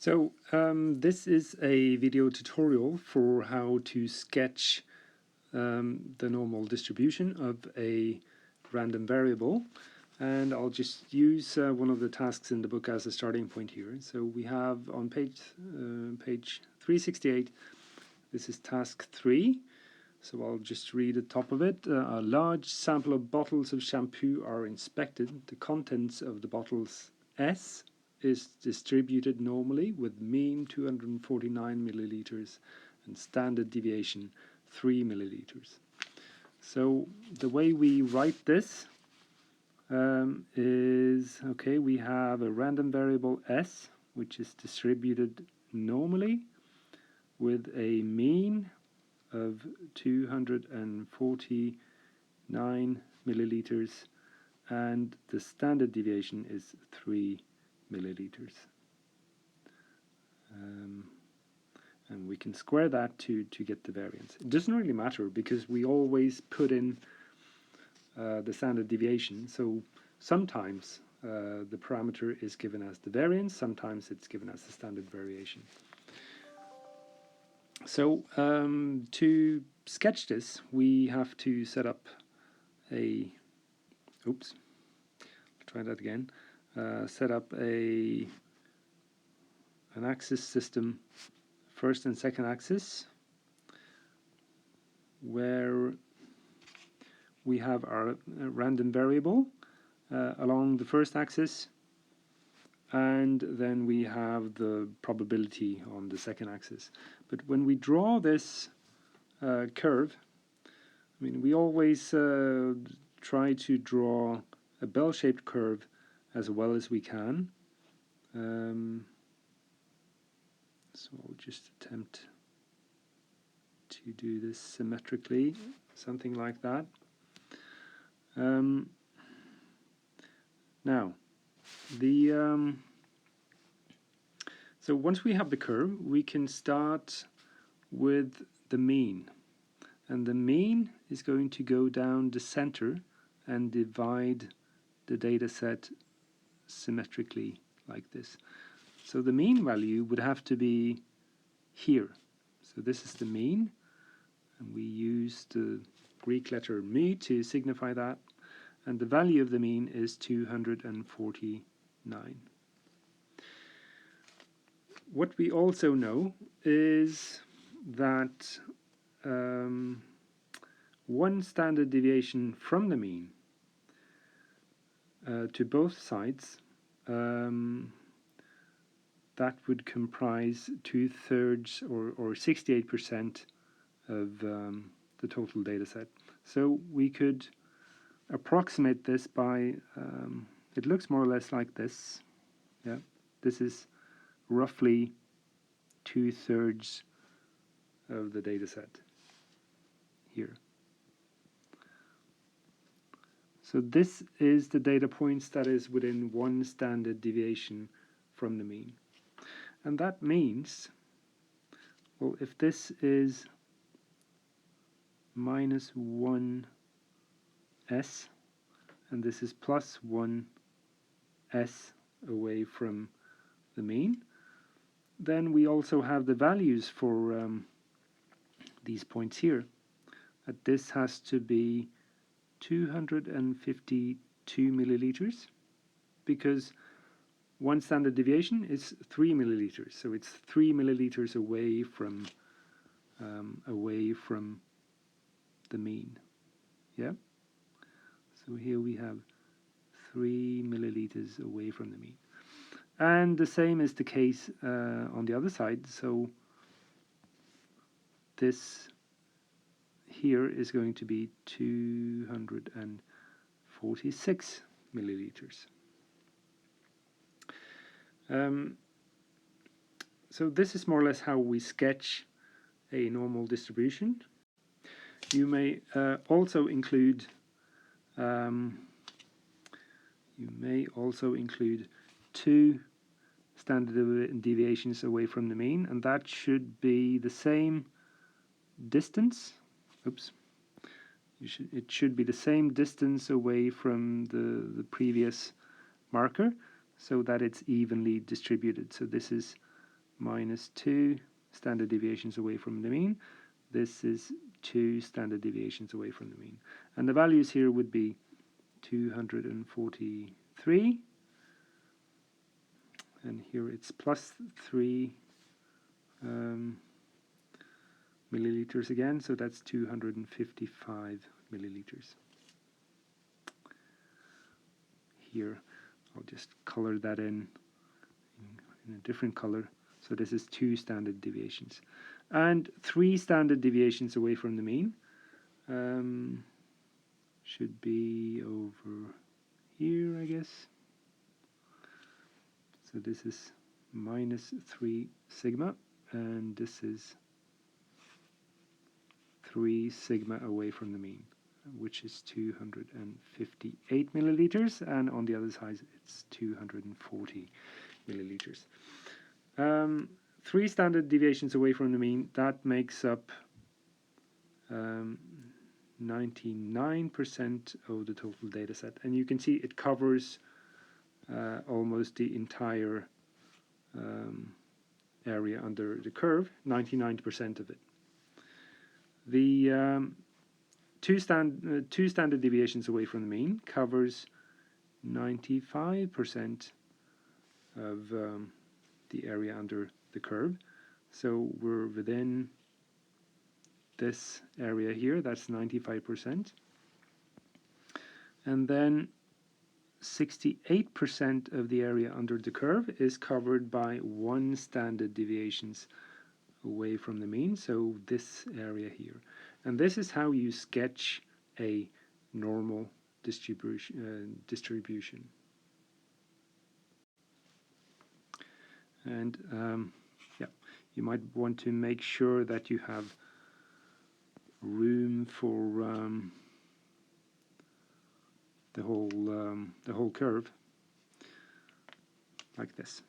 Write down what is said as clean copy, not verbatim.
This is a video tutorial for how to sketch the normal distribution of a random variable, and I'll just use one of the tasks in the book as a starting point here. So we have on page 368, this is task 3. So I'll just read the top of it. A large sample of bottles of shampoo are inspected. The contents of the bottles S is distributed normally with mean 249 milliliters and standard deviation 3 milliliters. So the way we write this is, okay, we have a random variable S which is distributed normally with a mean of 249 milliliters and the standard deviation is 3 milliliters. And we can square that to get the variance. It doesn't really matter because we always put in the standard deviation. So sometimes the parameter is given as the variance, sometimes it's given as the standard variation. So to sketch this, we have to set up a, oops, I'll try that again, set up an axis system, first and second axis, where we have our random variable along the first axis, and then we have the probability on the second axis. But when we draw this curve, I mean, we always try to draw a bell-shaped curve as well as we can. So I'll just attempt to do this symmetrically, something like that. Now, so once we have the curve, we can start with the mean. And the mean is going to go down the center and divide the data set symmetrically like this. So the mean value would have to be here. So this is the mean, and we use the Greek letter mu to signify that. And the value of the mean is 249. What we also know is that one standard deviation from the mean to both sides, that would comprise 2/3 or 68% of the total data set. So we could approximate this by, it looks more or less like this. Yeah, this is roughly 2/3 of the data set here. So this is the data points that is within one standard deviation from the mean. And that means, well, if this is minus 1s and this is plus 1s away from the mean, then we also have the values for these points here. That this has to be 252 milliliters because one standard deviation is 3 milliliters, so it's 3 milliliters away from the mean. Yeah. So here we have 3 milliliters away from the mean, and the same is the case on the other side. So this here is going to be 246 milliliters. So this is more or less how we sketch a normal distribution. You may also include two standard deviations away from the mean, and that should be the same distance. Oops. It should be the same distance away from the previous marker, so that it's evenly distributed. So this is minus 2 standard deviations away from the mean. This is 2 standard deviations away from the mean. And the values here would be 243, and here it's plus 3 milliliters again, so that's 255 milliliters. Here I'll just color that in a different color. So this is 2 standard deviations. And 3 standard deviations away from the mean should be over here, I guess. So this is minus 3 sigma, and this is 3 sigma away from the mean, which is 258 milliliters, and on the other side it's 240 milliliters. 3 standard deviations away from the mean, that makes up 99% of the total data set, and you can see it covers almost the entire area under the curve, 99% of it. The two standard deviations away from the mean covers 95% of the area under the curve. So we're within this area here, that's 95%. And then 68% of the area under the curve is covered by 1 standard deviations away from the mean, so this area here. And this is how you sketch a normal distribution. And yeah, you might want to make sure that you have room for the whole curve, like this.